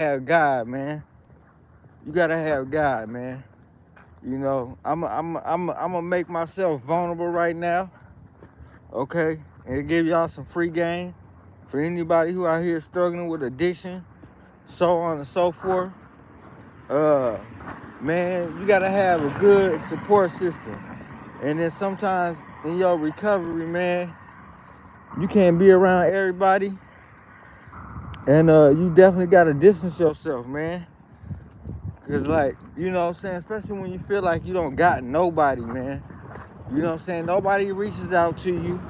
have God, man. You gotta have God, man. You know, I'm gonna make myself vulnerable right now, okay, and give y'all some free game for anybody who out here struggling with addiction, so on and so forth. Uh, Man, you gotta have a good support system, and then sometimes in your recovery, man, you can't be around everybody, and you definitely gotta distance yourself, man. Cause like, you know what I'm saying, especially when you feel like you don't got nobody, man. You know what I'm saying? Nobody reaches out to you.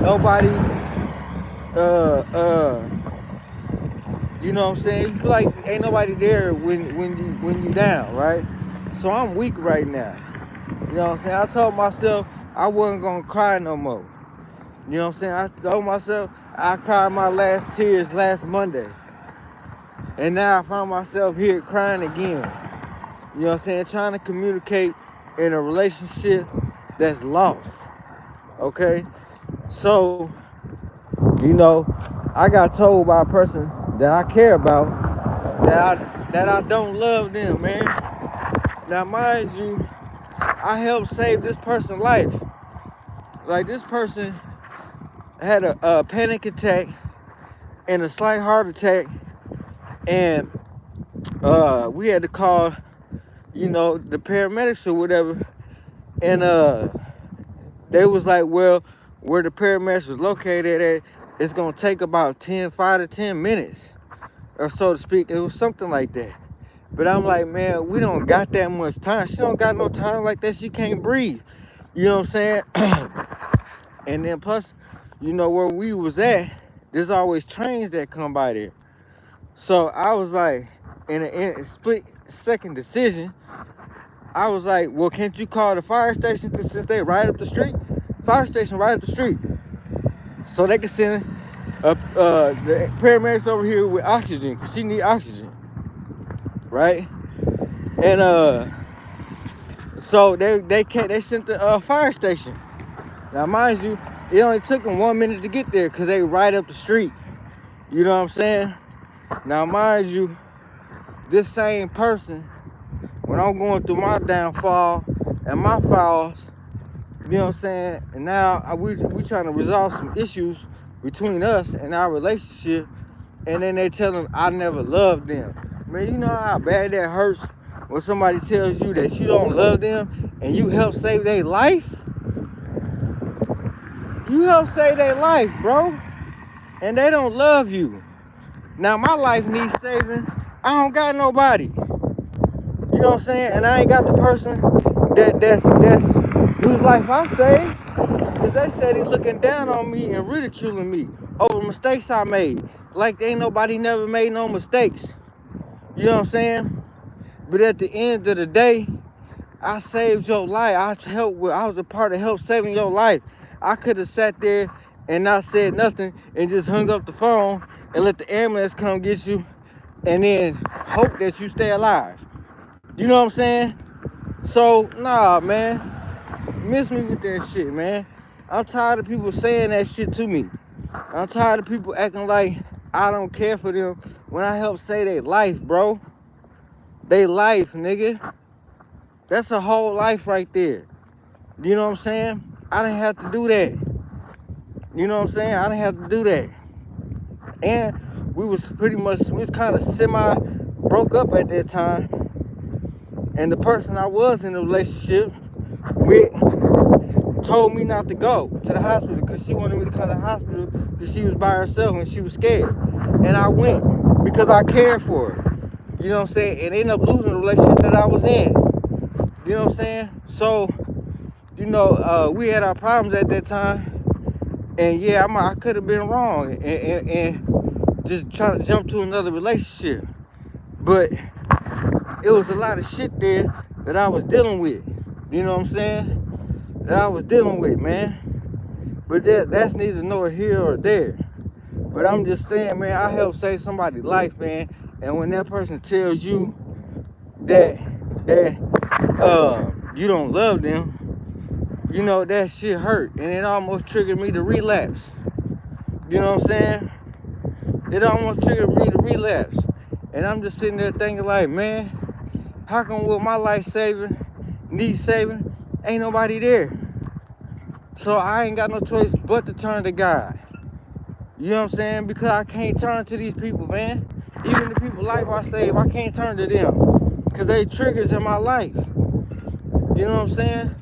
Nobody, uh, uh, you know what I'm saying? You feel like ain't nobody there when you down, right? So I'm weak right now. You know what I'm saying? I told myself I wasn't gonna cry no more. You know what I'm saying? I told myself I cried my last tears last Monday. And now I found myself here crying again. You know what I'm saying? Trying to communicate in a relationship that's lost. Okay? So, you know, I got told by a person that I care about that I don't love them, man. Now mind you, I helped save this person's life. Like this person had a panic attack and a slight heart attack, and we had to call, you know, the paramedics or whatever, and they was like, well, where the paramedics was located at, it's gonna take about 5 to 10 minutes, or so to speak. It was something like that. But I'm like, man, we don't got that much time. She don't got no time like that. She can't breathe. You know what I'm saying? And then plus, you know, where we was at, there's always trains that come by there. So I was like, in a split second decision, I was like, well, can't you call the fire station? Because since they right up the street, fire station right up the street. So they can send the paramedics over here with oxygen, because she need oxygen, right? And so they sent the fire station. Now, mind you, it only took them 1 minute to get there because they right up the street. You know what I'm saying? Now, mind you, this same person, when I'm going through my downfall and my falls, you know what I'm saying? And now we trying to resolve some issues between us and our relationship, and then they tell them I never loved them. Man, you know how bad that hurts when somebody tells you that you don't love them and you help save their life? You help save their life, bro, and they don't love you. Now my life needs saving. I don't got nobody. You know what I'm saying? And I ain't got the person that's whose life I saved, because they steady looking down on me and ridiculing me over mistakes I made. Like ain't nobody never made no mistakes. You know what I'm saying? But at the end of the day, I saved your life. I was a part of help saving your life. I could have sat there and not said nothing and just hung up the phone and let the ambulance come get you and then hope that you stay alive. You know what I'm saying? So, nah, man. Miss me with that shit, man. I'm tired of people saying that shit to me. I'm tired of people acting like I don't care for them when I help save their life, bro. They life, nigga. That's a whole life right there. You know what I'm saying? I didn't have to do that. You know what I'm saying? I didn't have to do that. And we was kind of semi broke up at that time. And the person I was in a relationship with told me not to go to the hospital because she wanted me to come to the hospital because she was by herself and she was scared. And I went because I cared for her. You know what I'm saying? And ended up losing the relationship that I was in. You know what I'm saying? So, you know, we had our problems at that time. And yeah, I could have been wrong and just trying to jump to another relationship. But it was a lot of shit there that I was dealing with. You know what I'm saying? That I was dealing with, man. But that's neither nor here or there. But I'm just saying, man, I helped save somebody's life, man. And when that person tells you that you don't love them, you know, that shit hurt. And it almost triggered me to relapse. You know what I'm saying? It almost triggered me to relapse. And I'm just sitting there thinking like, man, how come with my life saving, need saving, ain't nobody there? So I ain't got no choice but to turn to God. You know what I'm saying? Because I can't turn to these people, man. Even the people life I save, I can't turn to them. Because they triggers in my life. You know what I'm saying?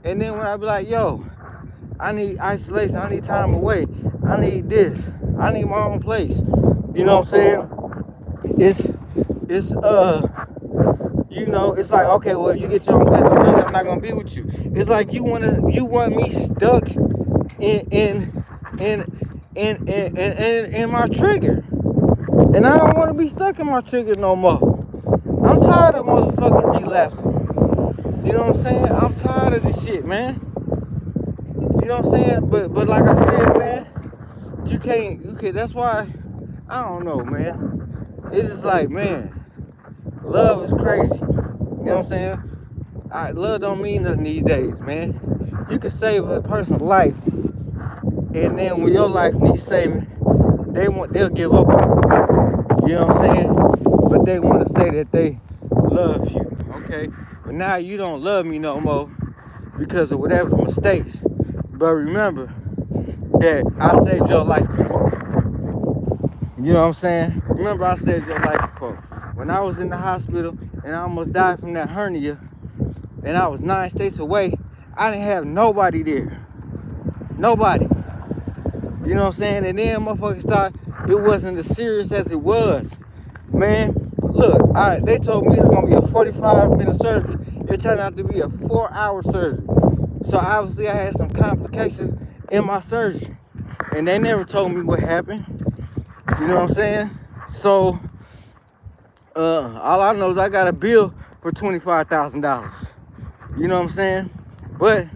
And then when I be like, yo, I need isolation, I need time away, I need this, I need my own place. You know what I'm saying? It's you know, it's like, okay, well, you get your own place, I'm not gonna be with you. It's like you want me stuck in my trigger. And I don't want to be stuck in my trigger no more. I'm tired of motherfucking relapsing. You know what I'm saying? I'm tired of this shit, man. You know what I'm saying? But like I said, man, you can't, that's why, I don't know, man. It's just like, man, love is crazy. You know what I'm saying? Love don't mean nothing these days, man. You can save a person's life, and then when your life needs saving, they'll give up on you. You know what I'm saying? But they want to say that they love you, okay? But now you don't love me no more because of whatever mistakes. But remember that I saved your life before. You know what I'm saying? Remember I saved your life before. When I was in the hospital and I almost died from that hernia, and I was 9 states away, I didn't have nobody there. Nobody. You know what I'm saying? And then motherfuckers thought it wasn't as serious as it was. Man, look, they told me it was gonna be a 45-minute surgery. It turned out to be a 4-hour surgery. So obviously I had some complications in my surgery. And they never told me what happened. You know what I'm saying? So all I know is I got a bill for $25,000. You know what I'm saying? But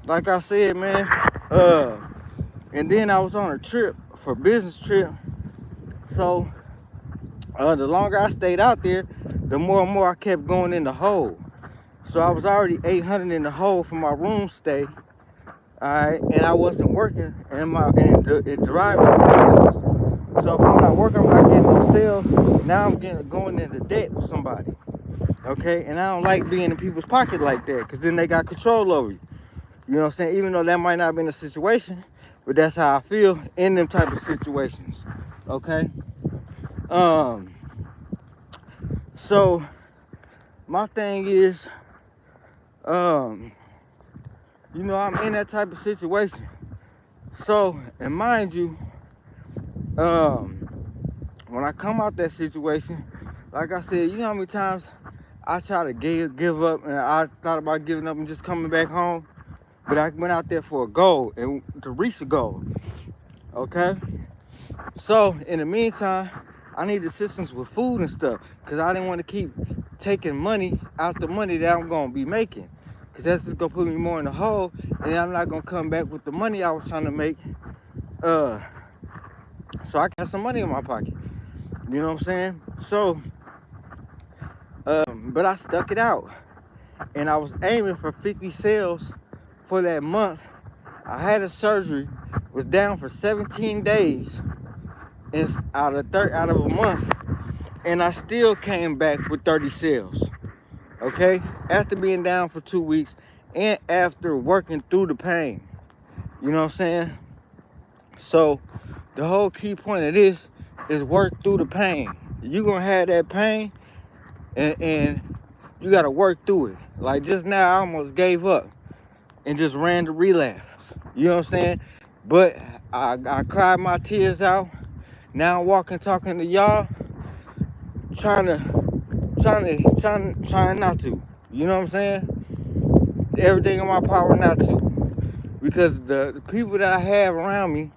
like I said, man, and then I was on a trip for business trip. So the longer I stayed out there, the more and more I kept going in the hole. So I was already 800 in the hole for my room stay. Alright, and I wasn't working, and it derived no sales. So if I'm not working, I'm not getting no sales. Now I'm going into debt with somebody. Okay, and I don't like being in people's pocket like that, because then they got control over you. You know what I'm saying? Even though that might not have been a situation, but that's how I feel in them type of situations. Okay. So my thing is, you know, I'm in that type of situation. So, and mind you, when I come out that situation, like I said, you know how many times I try to give up, and I thought about giving up and just coming back home, but I went out there for a goal and to reach a goal. Okay. So in the meantime, I need assistance with food and stuff, because I didn't want to keep taking money out the money that I'm gonna be making, because that's just gonna put me more in the hole, and I'm not gonna come back with the money I was trying to make. So I got some money in my pocket. You know what I'm saying? So, but I stuck it out, and I was aiming for 50 sales for that month. I had a surgery, was down for 17 days out of a month, and I still came back with 30 sales. Okay, after being down for 2 weeks and after working through the pain. You know what I'm saying? So the whole key point of this is work through the pain. You're gonna have that pain, and you gotta work through it. Like just now, I almost gave up and just ran the relapse. You know what I'm saying? But I cried my tears out. Now I'm walking, talking to y'all, trying not to. You know what I'm saying? Everything in my power not to. Because the people that I have around me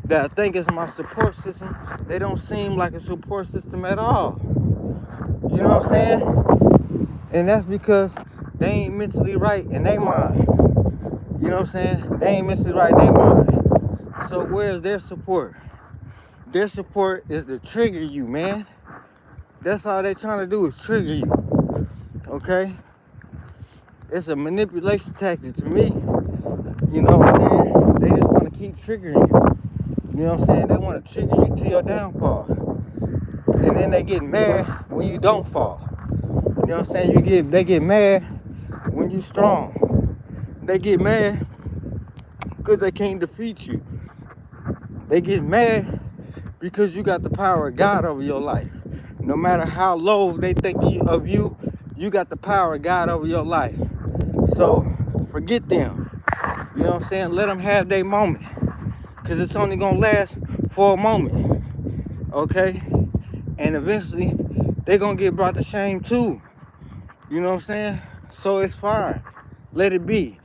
that I think is my support system, they don't seem like a support system at all. You know what I'm saying? And that's because they ain't mentally right in their mind. You know what I'm saying? They ain't mentally right in their mind. So where's their support? Their support is to trigger you, man. That's all they trying to do, is trigger you. Okay? It's a manipulation tactic to me. You know what I'm saying? They just want to keep triggering you. You know what I'm saying? They want to trigger you to your downfall. And then they get mad when you don't fall. You know what I'm saying? They get mad when you strong. They get mad because they can't defeat you. They get mad because you got the power of God over your life. No matter how low they think of you, you got the power of God over your life. So forget them. You know what I'm saying? Let them have their moment. Because it's only going to last for a moment. Okay? And eventually, they're going to get brought to shame too. You know what I'm saying? So it's fine. Let it be.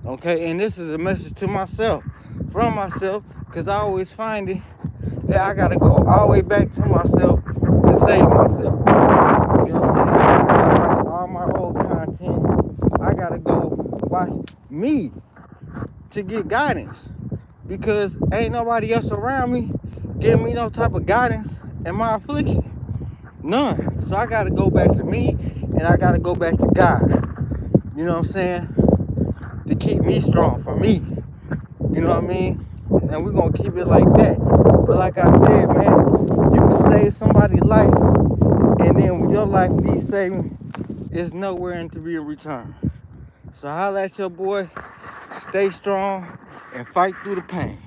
Okay? And this is a message to myself. From myself. Because I always find it that I got to go all the way back to myself to save myself. You know what I'm saying? I got to watch all my old content. I got to go watch me to get guidance. Because ain't nobody else around me giving me no type of guidance in my affliction. None. So I got to go back to me, and I got to go back to God. You know what I'm saying? To keep me strong for me. You know what I mean? And we're going to keep it like that. But like I said, man, you can save somebody's life, and then when your life needs saving, it's nowhere in to be a return. So holla at your boy, stay strong, and fight through the pain.